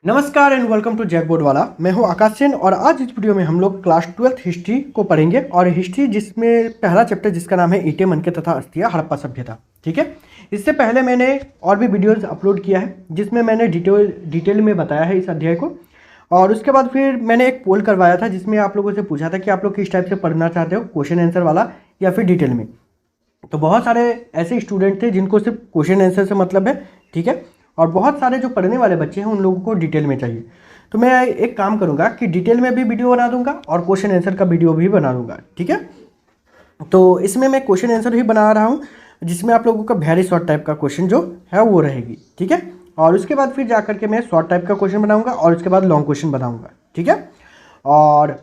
नमस्कार and welcome to JAC board वाला। मैं हूं आकाश सेन और आज इस वीडियो में हम लोग क्लास 12th हिस्ट्री को पढ़ेंगे और हिस्ट्री जिसमें पहला चैप्टर जिसका नाम है ईंटें मनके तथा अस्थियां हड़प्पा सभ्यता। ठीक है, इससे पहले मैंने और भी वीडियोस अपलोड किया है जिसमें मैंने डिटेल में बताया है इस अध्याय को। और उसके बाद फिर मैंने एक पोल करवाया था जिसमें आप लोगों से पूछा था कि आप लोग किस टाइप से पढ़ना चाहते हो, क्वेश्चन आंसर वाला या फिर डिटेल में। तो बहुत सारे ऐसे स्टूडेंट थे जिनको सिर्फ क्वेश्चन आंसर से मतलब है, ठीक है, और बहुत सारे जो पढ़ने वाले बच्चे हैं उन लोगों को डिटेल में चाहिए। तो मैं एक काम करूंगा कि डिटेल में भी वीडियो बना दूंगा और क्वेश्चन आंसर का वीडियो भी बना दूंगा। ठीक है, तो इसमें मैं क्वेश्चन आंसर ही बना रहा हूँ जिसमें आप लोगों का वेरी शॉर्ट टाइप का क्वेश्चन जो है वो रहेगी। ठीक है, और उसके बाद फिर जा करके मैं शॉर्ट टाइप का क्वेश्चन बनाऊंगा और उसके बाद लॉन्ग क्वेश्चन बनाऊंगा। ठीक है, और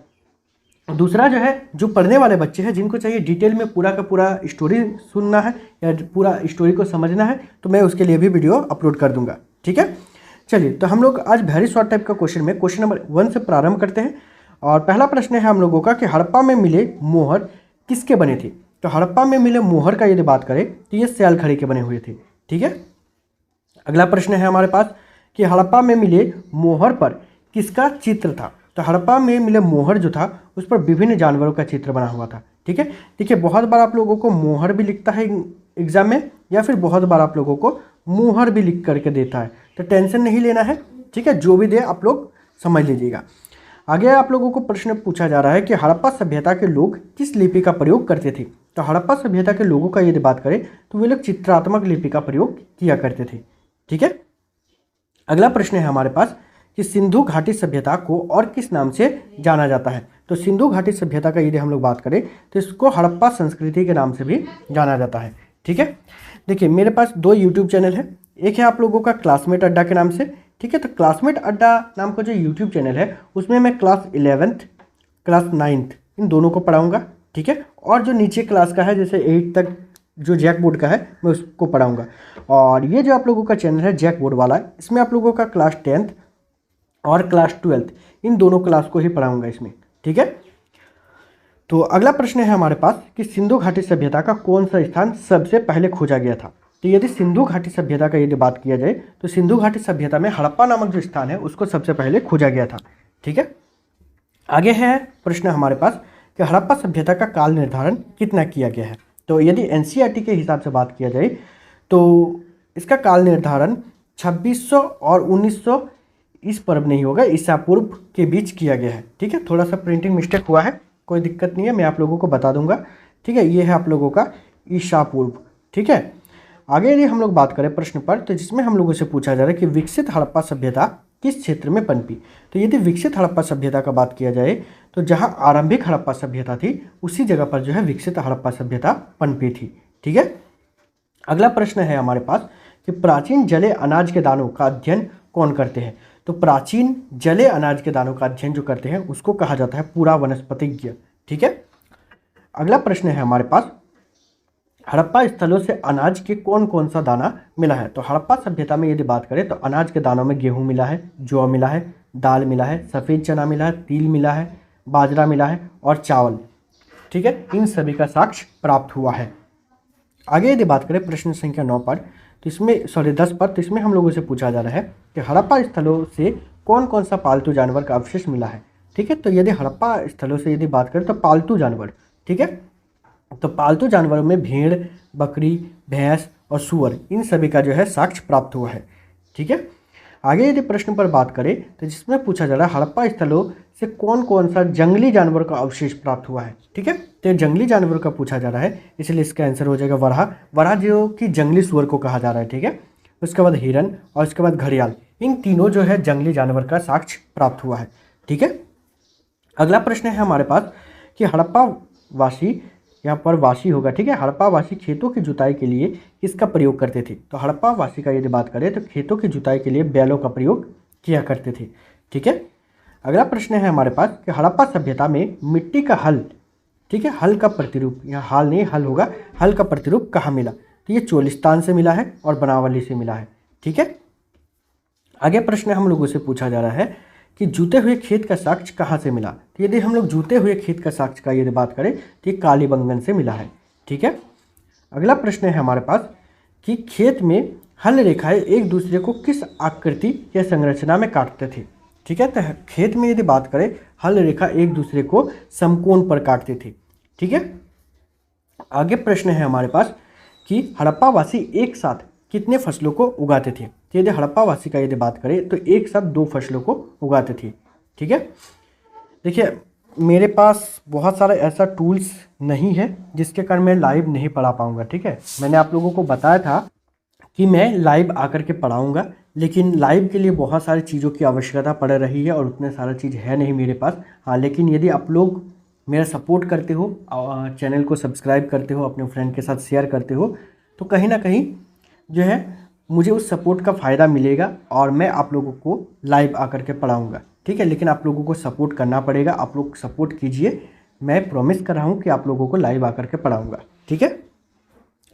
दूसरा जो है, जो पढ़ने वाले बच्चे हैं जिनको चाहिए डिटेल में पूरा का पूरा स्टोरी सुनना है या पूरा स्टोरी को समझना है, तो मैं उसके लिए भी वीडियो अपलोड कर दूंगा। ठीक है, चलिए तो हम लोग आज वेरी शॉर्ट टाइप का क्वेश्चन में क्वेश्चन नंबर 1 से प्रारंभ करते हैं। और पहला प्रश्न है हम लोगों का कि हड़प्पा में मिले मोहर किसके बने थे। तो हड़प्पा में मिले मोहर का यदि बात करें तो ये सैलखड़ी के बने हुए थे। ठीक है, अगला प्रश्न है हमारे पास कि हड़प्पा में मिले मोहर पर किसका चित्र था। तो हड़प्पा में मिले मोहर जो था उस पर विभिन्न जानवरों का चित्र बना हुआ था। ठीक है, देखिए बहुत बार आप लोगों को मोहर भी लिखता है एग्जाम में या फिर बहुत बार आप लोगों को मोहर भी लिख करके देता है, तो टेंशन नहीं लेना है। ठीक है, जो भी दे आप लोग समझ लीजिएगा। आगे आप लोगों को प्रश्न पूछा जा रहा है कि हड़प्पा सभ्यता के लोग किस लिपि का प्रयोग करते थे। तो हड़प्पा सभ्यता के लोगों का यदि बात करें तो वे लोग चित्रात्मक लिपि का प्रयोग किया करते थे। ठीक है, अगला प्रश्न है हमारे पास कि सिंधु घाटी सभ्यता को और किस नाम से जाना जाता है। तो सिंधु घाटी सभ्यता का यदि हम लोग बात करें तो इसको हड़प्पा संस्कृति के नाम से भी जाना जाता है। ठीक है, देखिए मेरे पास 2 यूट्यूब चैनल है। एक है आप लोगों का क्लासमेट अड्डा के नाम से। ठीक है, तो क्लासमेट अड्डा नाम का जो यूट्यूब चैनल है उसमें मैं क्लास 11th क्लास 9th इन दोनों को पढ़ाऊँगा। ठीक है, और जो नीचे क्लास का है जैसे 8 तक जो जैक बोर्ड का है मैं उसको पढ़ाऊँगा। और ये जो आप लोगों का चैनल है जैक बोर्ड वाला, इसमें आप लोगों का क्लास 10th और क्लास 12th इन दोनों क्लास को ही पढ़ाऊंगा इसमें। ठीक है, तो अगला प्रश्न है हमारे पास कि सिंधु घाटी सभ्यता का कौन सा स्थान सबसे पहले खोजा गया था। तो यदि सिंधु घाटी सभ्यता का यदि बात किया जाए तो सिंधु घाटी सभ्यता में हड़प्पा नामक जो स्थान है उसको सबसे पहले खोजा गया था। ठीक है, आगे है प्रश्न हमारे पास कि हड़प्पा सभ्यता का काल निर्धारण कितना किया गया है। तो यदि एनसीईआरटी के हिसाब से बात किया जाए तो इसका काल निर्धारण 2600 और 1900 इस पर्व नहीं होगा, ईसा पूर्व के बीच किया गया है। ठीक है, थोड़ा सा प्रिंटिंग मिस्टेक हुआ है, कोई दिक्कत नहीं है, मैं आप लोगों को बता दूंगा। ठीक है, ये है आप लोगों का ईसा पूर्व। ठीक है, आगे यदि हम लोग बात करें प्रश्न पर तो जिसमें हम लोगों से पूछा जा रहा है कि विकसित हड़प्पा सभ्यता किस क्षेत्र में पनपी। तो यदि विकसित हड़प्पा सभ्यता का बात किया जाए तो जहाँ आरंभिक हड़प्पा सभ्यता थी उसी जगह पर जो है विकसित हड़प्पा सभ्यता पनपी थी। ठीक है, अगला प्रश्न है हमारे पास कि प्राचीन जले अनाज के दानों का अध्ययन कौन करते हैं। तो प्राचीन जले अनाज के दानों का अध्ययन जो करते हैं उसको कहा जाता है पूरा वनस्पतिज्ञ। ठीक है, अगला प्रश्न है हमारे पास हड़प्पा स्थलों से अनाज के कौन कौन सा दाना मिला है। तो हड़प्पा सभ्यता में यदि बात करें तो अनाज के दानों में गेहूं मिला है, जौ मिला है, दाल मिला है, सफ़ेद चना मिला है, तिल मिला है, बाजरा मिला है और चावल। ठीक है, इन सभी का साक्ष्य प्राप्त हुआ है। आगे यदि बात करें प्रश्न संख्या 9 पर तो इसमें 10 पर तो इसमें हम लोगों से पूछा जा रहा है कि हड़प्पा स्थलों से कौन कौन सा पालतू जानवर का अवशेष मिला है। ठीक है, तो यदि हड़प्पा स्थलों से यदि बात करें तो पालतू जानवर, ठीक है, तो पालतू जानवरों में भेड़, बकरी, भैंस और सूअर इन सभी का जो है साक्ष्य प्राप्त हुआ है। ठीक है, आगे यदि प्रश्न पर बात करें तो जिसमें पूछा जा रहा है हड़प्पा स्थलों से कौन कौन सा जंगली जानवर का अवशेष प्राप्त हुआ है। ठीक है, तो जंगली जानवर का पूछा जा रहा है इसलिए इसका आंसर हो जाएगा वराह। वराह जो कि जंगली सूअर को कहा जा रहा है। ठीक है, उसके बाद हिरन और उसके बाद घड़ियाल, इन तीनों जो है जंगली जानवर का साक्ष्य प्राप्त हुआ है। ठीक है, अगला प्रश्न है हमारे पास कि हड़प्पा वासी, यहाँ पर वासी होगा, ठीक है, हड़प्पा वासी खेतों की जुताई के लिए किसका प्रयोग करते थे। तो हड़प्पा वासी का यदि बात करें तो खेतों की जुताई के लिए बैलों का प्रयोग किया करते थे। ठीक है, अगला प्रश्न है हमारे पास कि हड़प्पा सभ्यता में मिट्टी का हल, ठीक है, हल का प्रतिरूप, यहाँ हाल नहीं हल होगा, हल का प्रतिरूप कहाँ मिला। तो ये चोलिस्तान से मिला है और बनावली से मिला है। ठीक है, आगे प्रश्न हम लोगों से पूछा जा रहा है कि जूते हुए खेत का साक्ष्य कहाँ से मिला। तो यदि हम लोग जूते हुए खेत का साक्ष्य का यदि बात करें तो ये कालीबंगन से मिला है। ठीक है, अगला प्रश्न है हमारे पास कि खेत में हल रेखाएं एक दूसरे को किस आकृति या संरचना में काटते थे। ठीक है, तो खेत में यदि बात करें, हल रेखा एक दूसरे को समकोण पर काटती थी। ठीक है, आगे प्रश्न है हमारे पास कि हड़प्पावासी एक साथ कितने फसलों को उगाते थे। तो यदि हड़प्पावासी का यदि बात करें तो एक साथ 2 फसलों को उगाते थे। ठीक है, देखिए मेरे पास बहुत सारा ऐसा टूल्स नहीं है जिसके कारण मैं लाइव नहीं पढ़ा पाऊंगा। ठीक है, मैंने आप लोगों को बताया था कि मैं लाइव आकर के पढ़ाऊंगा, लेकिन लाइव के लिए बहुत सारी चीज़ों की आवश्यकता पड़ रही है और उतने सारा चीज़ है नहीं मेरे पास। हाँ, लेकिन यदि आप लोग मेरा सपोर्ट करते हो, चैनल को सब्सक्राइब करते हो, अपने फ्रेंड के साथ शेयर करते हो, तो कहीं ना कहीं जो है मुझे उस सपोर्ट का फ़ायदा मिलेगा और मैं आप लोगों को लाइव आकर के पढ़ाऊँगा। ठीक है, लेकिन आप लोगों को सपोर्ट करना पड़ेगा। आप लोग सपोर्ट कीजिए, मैं प्रॉमिस कर रहा हूँ कि आप लोगों को लाइव आकर के पढ़ाऊँगा। ठीक है,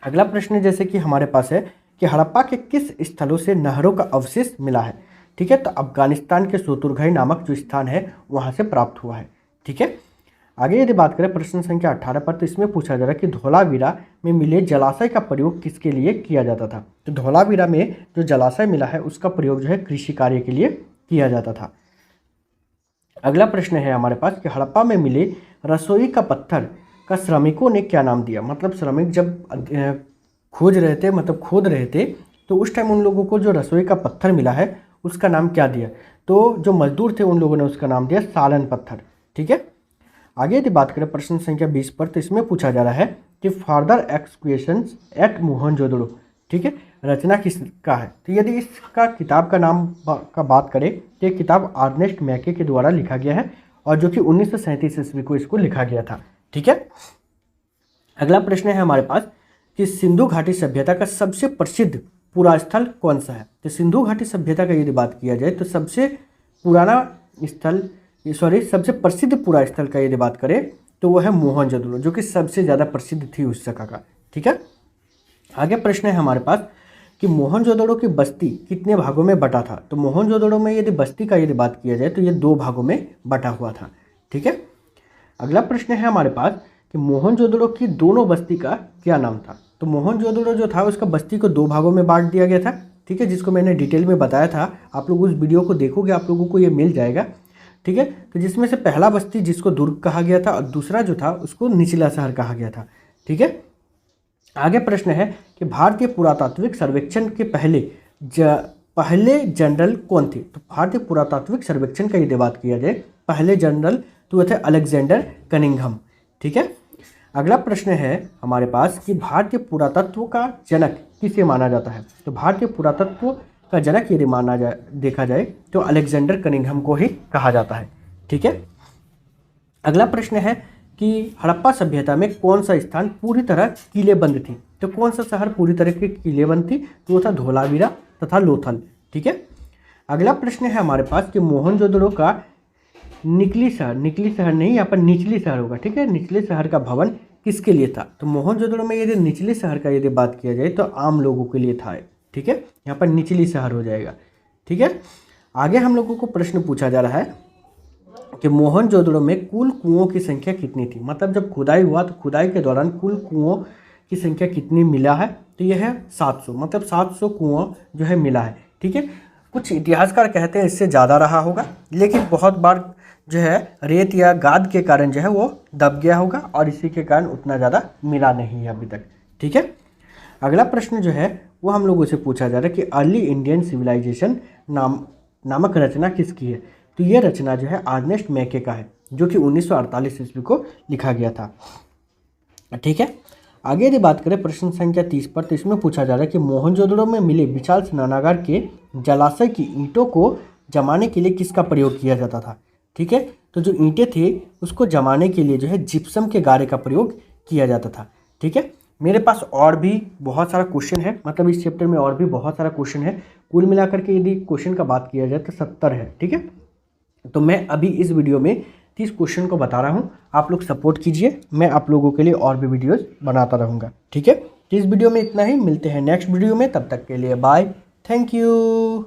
अगला प्रश्न जैसे कि हमारे पास है कि हड़प्पा के किस स्थलों से नहरों का अवशेष मिला है। ठीक है, तो अफगानिस्तान के सोतुरघई नामक जो स्थान है वहाँ से प्राप्त हुआ है। ठीक है, आगे यदि बात करें प्रश्न संख्या 18 पर, तो इसमें पूछा जा रहा है कि धौलावीरा में मिले जलाशय का प्रयोग किसके लिए किया जाता था। तो धौलावीरा में जो जलाशय मिला है उसका प्रयोग जो है कृषि कार्य के लिए किया जाता था। अगला प्रश्न है हमारे पास कि हड़प्पा में मिले रसोई का पत्थर का श्रमिकों ने क्या नाम दिया। मतलब श्रमिक जब खोद रहे थे तो उस टाइम उन लोगों को जो रसोई का पत्थर मिला है उसका नाम क्या दिया। तो जो मजदूर थे उन लोगों ने उसका नाम दिया सालन पत्थर। ठीक है, आगे यदि बात करें प्रश्न संख्या 20 पर, तो इसमें पूछा जा रहा है कि फार्दर एक्सक्वेशंस एट मोहनजोदड़ो। ठीक है, रचना किसका है। तो यदि इसका किताब का नाम का बात करें तो ये किताब अर्नेस्ट मैके के द्वारा लिखा गया है और जो कि 1937 ईस्वी को इसको लिखा गया था। ठीक है, अगला प्रश्न है हमारे पास कि सिंधु घाटी सभ्यता का सबसे प्रसिद्ध पुरा स्थल कौन सा है। तो सिंधु घाटी सभ्यता का यदि बात किया जाए तो सबसे प्रसिद्ध पुरा स्थल का यदि बात करें तो वो है मोहनजोदड़ो, जो कि सबसे ज़्यादा प्रसिद्ध थी उस जगह का। ठीक है, आगे प्रश्न है हमारे पास कि मोहनजोदड़ो की बस्ती कितने भागों में बटा था। तो मोहनजोदड़ो में यदि बस्ती का यदि बात किया जाए तो ये 2 भागों में बटा हुआ था। ठीक है, अगला प्रश्न है हमारे पास कि मोहनजोदड़ो की दोनों बस्ती का क्या नाम था। तो मोहनजोदड़ो जो था उसका बस्ती को 2 भागों में बांट दिया गया था। ठीक है, जिसको मैंने डिटेल में बताया था, आप लोग उस वीडियो को देखोगे आप लोगों को ये मिल जाएगा। ठीक है, तो जिसमें से पहला बस्ती जिसको दुर्ग कहा गया था और दूसरा जो था उसको निचला शहर कहा गया था। ठीक है, आगे प्रश्न है कि भारतीय पुरातात्विक सर्वेक्षण के पहले जनरल कौन थे। तो भारतीय पुरातात्विक सर्वेक्षण का यदि बात किया जाए पहले जनरल तो वो थे अलेक्जेंडर कनिंघम। ठीक है, अगला प्रश्न है हमारे पास कि भारतीय पुरातत्व का जनक किसे माना जाता है। तो भारतीय पुरातत्व का जनक यदि देखा जाए तो अलेक्जेंडर कनिंघम को ही कहा जाता है। ठीक है, अगला प्रश्न है कि हड़प्पा सभ्यता में कौन सा स्थान पूरी तरह किलेबंद थी। तो कौन सा शहर पूरी तरह की किलेबंद थी, तो वो था धोलावीरा तथा लोथल। ठीक है, अगला प्रश्न है हमारे पास कि मोहनजोदड़ो का निचली शहर नहीं, यहाँ पर निचली शहर होगा। ठीक है, निचले शहर का भवन किसके लिए था। तो मोहनजोदड़ो में यदि निचले शहर का यदि बात किया जाए तो आम लोगों के लिए था। ठीक है, यहाँ पर निचली शहर हो जाएगा। ठीक है, आगे हम लोगों को प्रश्न पूछा जा रहा है कि मोहनजोदड़ो में कुल कुओं की संख्या कितनी थी। मतलब जब खुदाई हुआ तो खुदाई के दौरान कुल कुओं की संख्या कितनी मिला है। तो यह है 700, मतलब 700 कुआं जो है मिला है। ठीक है, कुछ इतिहासकार कहते हैं इससे ज़्यादा रहा होगा, लेकिन बहुत बार जो है रेत या गाद के कारण जो है वो दब गया होगा और इसी के कारण उतना ज़्यादा मिला नहीं है अभी तक। ठीक है, अगला प्रश्न जो है वो हम लोगों से पूछा जा रहा है कि अर्ली इंडियन सिविलाइजेशन नामक रचना किसकी है। तो ये रचना जो है अर्नेस्ट मैके का है, जो कि 1948 ईस्वी को लिखा गया था। ठीक है, आगे यदि बात करें प्रश्न संख्या 30 पर, तो इसमें पूछा जा रहा है कि मोहनजोदड़ो में मिले विशाल स्नानागार के जलाशय की ईंटों को जमाने के लिए किसका प्रयोग किया जाता था। ठीक है, तो जो ईंटें थे उसको जमाने के लिए जो है जिप्सम के गारे का प्रयोग किया जाता था। ठीक है, मेरे पास और भी बहुत सारा क्वेश्चन है, मतलब इस चैप्टर में और भी बहुत सारा क्वेश्चन है। कुल मिलाकर के यदि क्वेश्चन का बात किया जाए तो 70 है। ठीक है, तो मैं अभी इस वीडियो में 30 क्वेश्चन को बता रहा हूँ। आप लोग सपोर्ट कीजिए, मैं आप लोगों के लिए और भी वीडियोज़ बनाता रहूँगा। ठीक है, तो इस वीडियो में इतना ही, मिलते हैं नेक्स्ट वीडियो में, तब तक के लिए बाय, थैंक यू।